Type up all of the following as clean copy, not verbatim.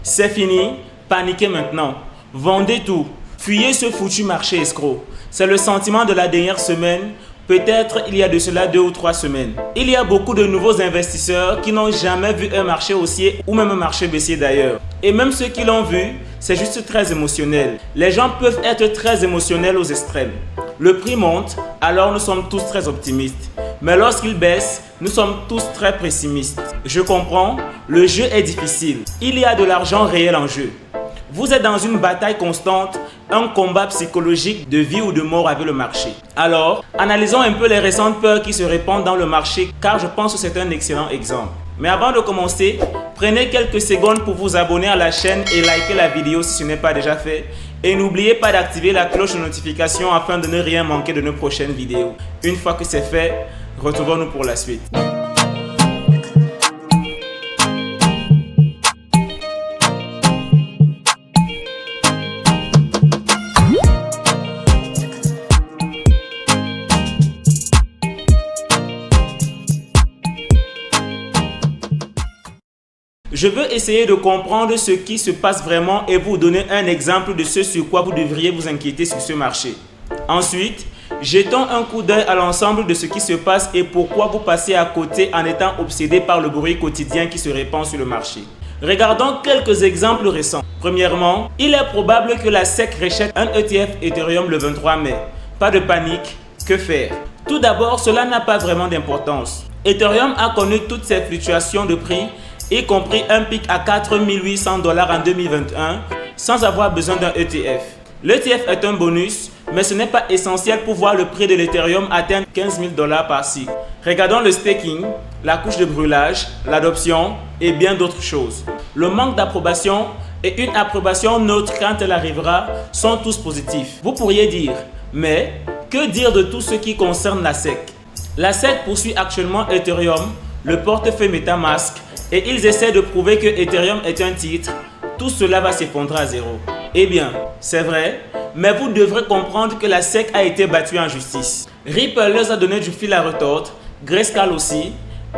C'est fini, paniquez maintenant. Vendez tout. Fuyez ce foutu marché escroc. C'est le sentiment de la dernière semaine, peut-être il y a de cela 2 ou 3 semaines. Il y a beaucoup de nouveaux investisseurs qui n'ont jamais vu un marché haussier ou même un marché baissier d'ailleurs. Et même ceux qui l'ont vu, c'est juste très émotionnel. Les gens peuvent être très émotionnels aux extrêmes. Le prix monte, alors nous sommes tous très optimistes. Mais lorsqu'il baisse, nous sommes tous très pessimistes. Je comprends, le jeu est difficile. Il y a de l'argent réel en jeu. Vous êtes dans une bataille constante, un combat psychologique de vie ou de mort avec le marché. Alors, analysons un peu les récentes peurs qui se répandent dans le marché car je pense que c'est un excellent exemple. Mais avant de commencer, prenez quelques secondes pour vous abonner à la chaîne et liker la vidéo si ce n'est pas déjà fait. Et n'oubliez pas d'activer la cloche de notification afin de ne rien manquer de nos prochaines vidéos. Une fois que c'est fait, retrouvons-nous pour la suite. Je veux essayer de comprendre ce qui se passe vraiment et vous donner un exemple de ce sur quoi vous devriez vous inquiéter sur ce marché. Ensuite, jetons un coup d'œil à l'ensemble de ce qui se passe et pourquoi vous passez à côté en étant obsédé par le bruit quotidien qui se répand sur le marché. Regardons quelques exemples récents. Premièrement, il est probable que la SEC rachète un ETF Ethereum le 23 mai. Pas de panique, que faire? Tout d'abord, cela n'a pas vraiment d'importance. Ethereum a connu toutes ces fluctuations de prix, y compris un pic à 4 800 $ en 2021, sans avoir besoin d'un ETF. L'ETF est un bonus, mais ce n'est pas essentiel pour voir le prix de l'Ethereum atteindre 15 000 $ par cycle. Regardons le staking, la couche de brûlage, l'adoption et bien d'autres choses. Le manque d'approbation et une approbation neutre quand elle arrivera sont tous positifs. Vous pourriez dire, mais que dire de tout ce qui concerne la SEC? La SEC poursuit actuellement Ethereum, le portefeuille MetaMask, et ils essaient de prouver que Ethereum est un titre. Tout cela va s'effondrer à zéro. Eh bien, c'est vrai, mais vous devrez comprendre que la SEC a été battue en justice. Ripple leur a donné du fil à retordre, Grayscale aussi,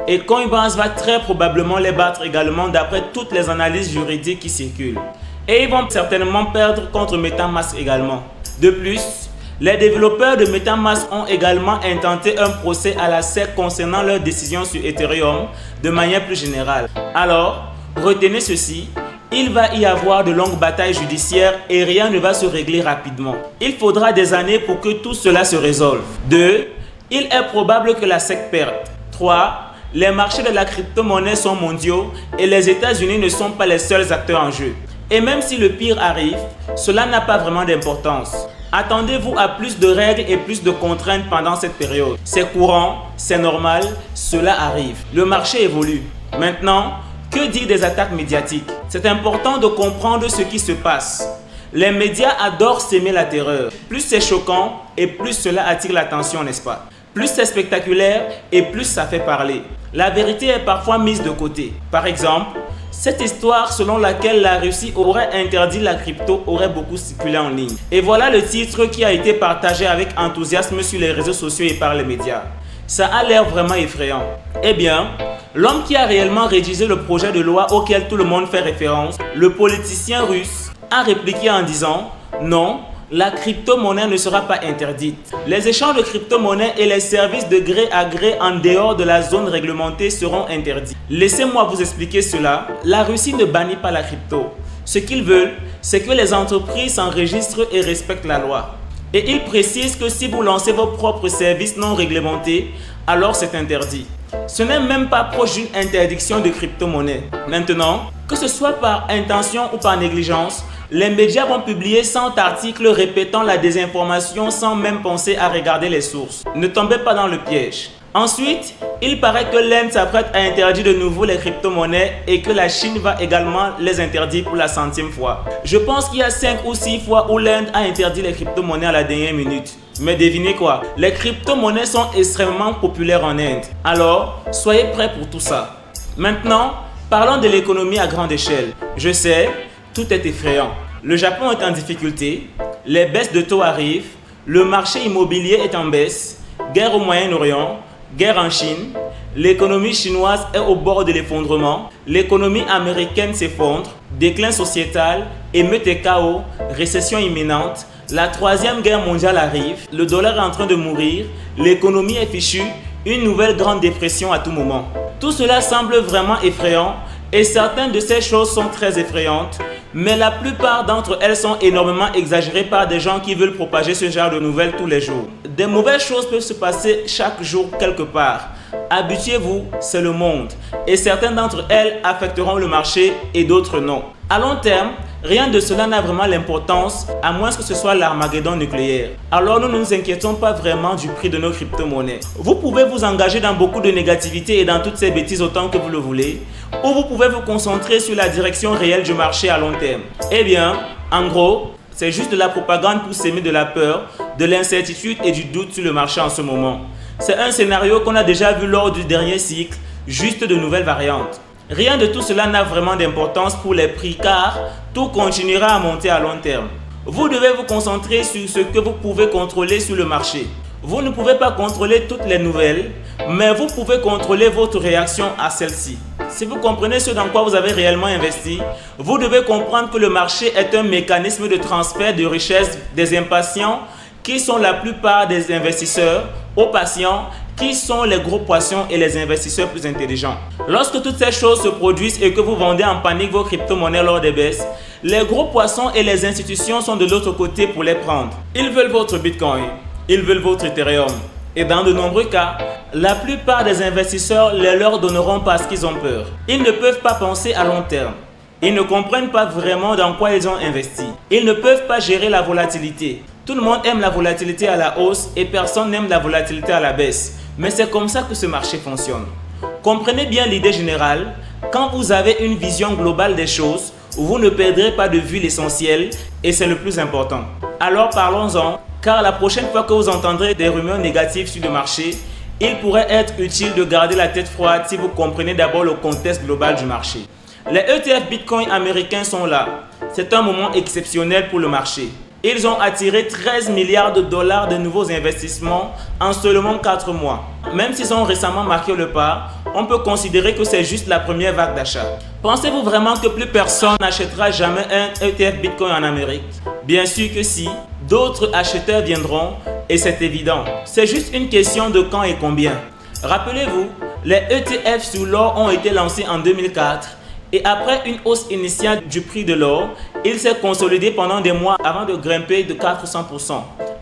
et Coinbase va très probablement les battre également d'après toutes les analyses juridiques qui circulent. Et ils vont certainement perdre contre MetaMask également. De plus, les développeurs de MetaMask ont également intenté un procès à la SEC concernant leur décision sur Ethereum de manière plus générale. Alors, retenez ceci, il va y avoir de longues batailles judiciaires et rien ne va se régler rapidement. Il faudra des années pour que tout cela se résolve. 2. Il est probable que la SEC perde. 3. Les marchés de la crypto-monnaie sont mondiaux et les États-Unis ne sont pas les seuls acteurs en jeu. Et même si le pire arrive, cela n'a pas vraiment d'importance. Attendez-vous à plus de règles et plus de contraintes pendant cette période. C'est courant, c'est normal, cela arrive. Le marché évolue. Maintenant, que dire des attaques médiatiques? C'est important de comprendre ce qui se passe. Les médias adorent s'aimer la terreur. Plus c'est choquant et plus cela attire l'attention, n'est-ce pas? Plus c'est spectaculaire et plus ça fait parler. La vérité est parfois mise de côté. Par exemple, cette histoire selon laquelle la Russie aurait interdit la crypto aurait beaucoup circulé en ligne. Et voilà le titre qui a été partagé avec enthousiasme sur les réseaux sociaux et par les médias. Ça a l'air vraiment effrayant. Eh bien, l'homme qui a réellement rédigé le projet de loi auquel tout le monde fait référence, le politicien russe, a répliqué en disant « Non, la crypto-monnaie ne sera pas interdite. Les échanges de crypto-monnaie et les services de gré à gré en dehors de la zone réglementée seront interdits. » Laissez-moi vous expliquer cela. La Russie ne bannit pas la crypto. Ce qu'ils veulent, c'est que les entreprises s'enregistrent et respectent la loi. Et ils précisent que si vous lancez vos propres services non réglementés, alors c'est interdit. Ce n'est même pas proche d'une interdiction de crypto-monnaie. Maintenant, que ce soit par intention ou par négligence, les médias vont publier 100 articles répétant la désinformation sans même penser à regarder les sources. Ne tombez pas dans le piège. Ensuite, il paraît que l'Inde s'apprête à interdire de nouveau les crypto-monnaies et que la Chine va également les interdire pour la 100e fois. Je pense qu'il y a 5 ou 6 fois où l'Inde a interdit les crypto-monnaies à la dernière minute. Mais devinez quoi? Les crypto-monnaies sont extrêmement populaires en Inde. Alors, soyez prêts pour tout ça. Maintenant, parlons de l'économie à grande échelle. Je sais, tout est effrayant. Le Japon est en difficulté, les baisses de taux arrivent, le marché immobilier est en baisse, guerre au Moyen-Orient, guerre en Chine, l'économie chinoise est au bord de l'effondrement, l'économie américaine s'effondre, déclin sociétal, émeutes et chaos, récession imminente, la troisième guerre mondiale arrive, le dollar est en train de mourir, l'économie est fichue, une nouvelle grande dépression à tout moment. Tout cela semble vraiment effrayant et certaines de ces choses sont très effrayantes, mais la plupart d'entre elles sont énormément exagérées par des gens qui veulent propager ce genre de nouvelles tous les jours. Des mauvaises choses peuvent se passer chaque jour quelque part. Habituez-vous, c'est le monde. Et certaines d'entre elles affecteront le marché et d'autres non. À long terme, rien de cela n'a vraiment l'importance, à moins que ce soit l'Armageddon nucléaire. Alors nous ne nous inquiétons pas vraiment du prix de nos crypto-monnaies. Vous pouvez vous engager dans beaucoup de négativité et dans toutes ces bêtises autant que vous le voulez, ou vous pouvez vous concentrer sur la direction réelle du marché à long terme. Eh bien, en gros, c'est juste de la propagande pour s'aimer de la peur, de l'incertitude et du doute sur le marché en ce moment. C'est un scénario qu'on a déjà vu lors du dernier cycle, juste de nouvelles variantes. Rien de tout cela n'a vraiment d'importance pour les prix car tout continuera à monter à long terme. Vous devez vous concentrer sur ce que vous pouvez contrôler sur le marché. Vous ne pouvez pas contrôler toutes les nouvelles, mais vous pouvez contrôler votre réaction à celles-ci. Si vous comprenez ce dans quoi vous avez réellement investi, vous devez comprendre que le marché est un mécanisme de transfert de richesse des impatients qui sont la plupart des investisseurs aux patients qui sont les gros poissons et les investisseurs plus intelligents. Lorsque toutes ces choses se produisent et que vous vendez en panique vos crypto-monnaies lors des baisses, les gros poissons et les institutions sont de l'autre côté pour les prendre. Ils veulent votre Bitcoin, ils veulent votre Ethereum. Et dans de nombreux cas, la plupart des investisseurs les leur donneront parce qu'ils ont peur. Ils ne peuvent pas penser à long terme. Ils ne comprennent pas vraiment dans quoi ils ont investi. Ils ne peuvent pas gérer la volatilité. Tout le monde aime la volatilité à la hausse et personne n'aime la volatilité à la baisse. Mais c'est comme ça que ce marché fonctionne. Comprenez bien l'idée générale. Quand vous avez une vision globale des choses, vous ne perdrez pas de vue l'essentiel et c'est le plus important. Alors parlons-en, car la prochaine fois que vous entendrez des rumeurs négatives sur le marché, il pourrait être utile de garder la tête froide si vous comprenez d'abord le contexte global du marché. Les ETF Bitcoin américains sont là. C'est un moment exceptionnel pour le marché. Ils ont attiré 13 milliards de dollars de nouveaux investissements en seulement 4 mois. Même s'ils ont récemment marqué le pas, on peut considérer que c'est juste la première vague d'achat. Pensez-vous vraiment que plus personne n'achètera jamais un ETF Bitcoin en Amérique? Bien sûr que si, d'autres acheteurs viendront et c'est évident. C'est juste une question de quand et combien. Rappelez-vous, les ETF sur l'or ont été lancés en 2004. Et après une hausse initiale du prix de l'or, il s'est consolidé pendant des mois avant de grimper de 400%.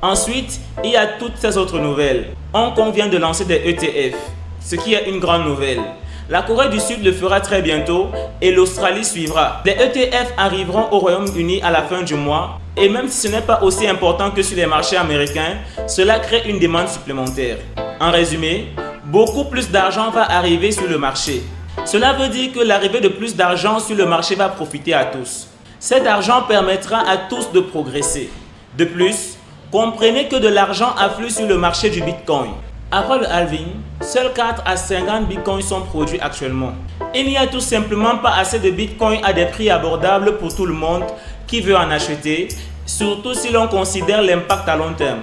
Ensuite, il y a toutes ces autres nouvelles. On convient de lancer des ETF, ce qui est une grande nouvelle. La Corée du Sud le fera très bientôt et l'Australie suivra. Les ETF arriveront au Royaume-Uni à la fin du mois et même si ce n'est pas aussi important que sur les marchés américains, cela crée une demande supplémentaire. En résumé, beaucoup plus d'argent va arriver sur le marché. Cela veut dire que l'arrivée de plus d'argent sur le marché va profiter à tous. Cet argent permettra à tous de progresser. De plus, comprenez que de l'argent afflue sur le marché du Bitcoin. Après le halving, seuls 4 à 50 Bitcoins sont produits actuellement. Il n'y a tout simplement pas assez de Bitcoin à des prix abordables pour tout le monde qui veut en acheter, surtout si l'on considère l'impact à long terme.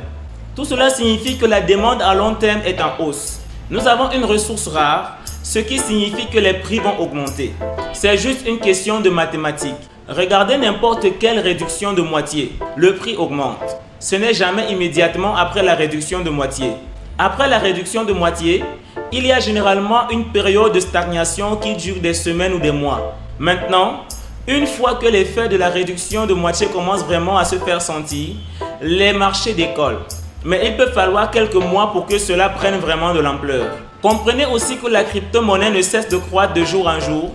Tout cela signifie que la demande à long terme est en hausse. Nous avons une ressource rare, ce qui signifie que les prix vont augmenter. C'est juste une question de mathématiques. Regardez n'importe quelle réduction de moitié, le prix augmente. Ce n'est jamais immédiatement après la réduction de moitié. Après la réduction de moitié, il y a généralement une période de stagnation qui dure des semaines ou des mois. Maintenant, une fois que l'effet de la réduction de moitié commence vraiment à se faire sentir, les marchés décollent. Mais il peut falloir quelques mois pour que cela prenne vraiment de l'ampleur. Comprenez aussi que la crypto-monnaie ne cesse de croître de jour en jour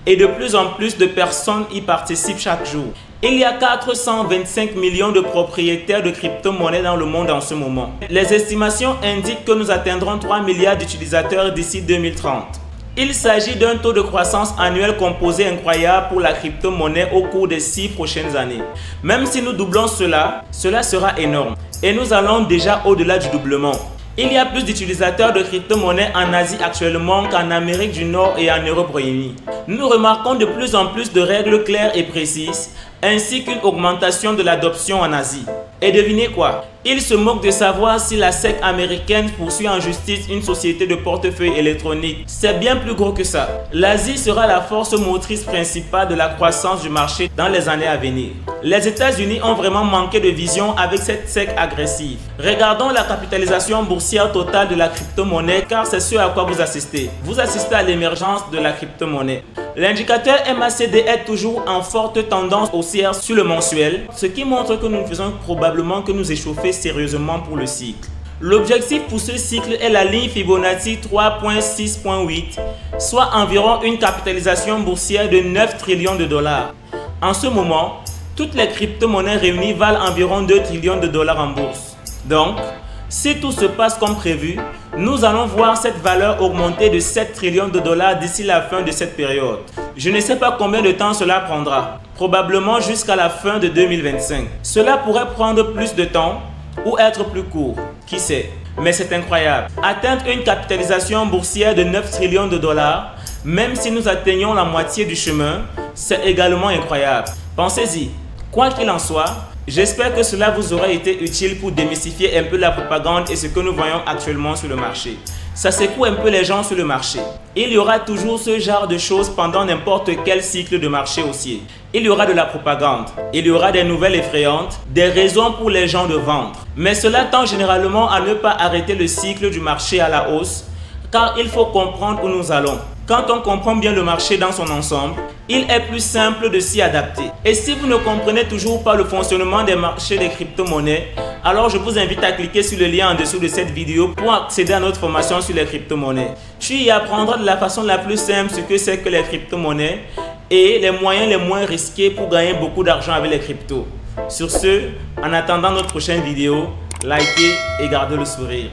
et de plus en plus de personnes y participent chaque jour. Il y a 425 millions de propriétaires de crypto-monnaies dans le monde en ce moment. Les estimations indiquent que nous atteindrons 3 milliards d'utilisateurs d'ici 2030. Il s'agit d'un taux de croissance annuel composé incroyable pour la crypto-monnaie au cours des 6 prochaines années. Même si nous doublons cela sera énorme. Et nous allons déjà au-delà du doublement. Il y a plus d'utilisateurs de crypto-monnaies en Asie actuellement qu'en Amérique du Nord et en Europe réunis. Nous remarquons de plus en plus de règles claires et précises, ainsi qu'une augmentation de l'adoption en Asie. Et devinez quoi? Il se moque de savoir si la SEC américaine poursuit en justice une société de portefeuille électronique. C'est bien plus gros que ça. L'Asie sera la force motrice principale de la croissance du marché dans les années à venir. Les États-Unis ont vraiment manqué de vision avec cette SEC agressive. Regardons la capitalisation boursière totale de la crypto-monnaie car c'est ce à quoi vous assistez. Vous assistez à l'émergence de la crypto-monnaie. L'indicateur MACD est toujours en forte tendance haussière sur le mensuel, ce qui montre que nous ne faisons probablement que nous échauffer sérieusement pour le cycle. L'objectif pour ce cycle est la ligne Fibonacci 3.6.8, soit environ une capitalisation boursière de 9 trillions de dollars. En ce moment, toutes les crypto-monnaies réunies valent environ 2 trillions de dollars en bourse. Donc, si tout se passe comme prévu, nous allons voir cette valeur augmenter de 7 trillions de dollars d'ici la fin de cette période. Je ne sais pas combien de temps cela prendra, probablement jusqu'à la fin de 2025. Cela pourrait prendre plus de temps ou être plus court, qui sait. Mais c'est incroyable. Atteindre une capitalisation boursière de 9 trillions de dollars, même si nous atteignons la moitié du chemin, c'est également incroyable. Pensez-y. Quoi qu'il en soit, j'espère que cela vous aura été utile pour démystifier un peu la propagande et ce que nous voyons actuellement sur le marché. Ça secoue un peu les gens sur le marché. Il y aura toujours ce genre de choses pendant n'importe quel cycle de marché haussier. Il y aura de la propagande, il y aura des nouvelles effrayantes, des raisons pour les gens de vendre. Mais cela tend généralement à ne pas arrêter le cycle du marché à la hausse, car il faut comprendre où nous allons. Quand on comprend bien le marché dans son ensemble, il est plus simple de s'y adapter. Et si vous ne comprenez toujours pas le fonctionnement des marchés des crypto-monnaies, alors je vous invite à cliquer sur le lien en dessous de cette vidéo pour accéder à notre formation sur les crypto-monnaies. Tu y apprendras de la façon la plus simple ce que c'est que les crypto-monnaies et les moyens les moins risqués pour gagner beaucoup d'argent avec les cryptos. Sur ce, en attendant notre prochaine vidéo, likez et gardez le sourire.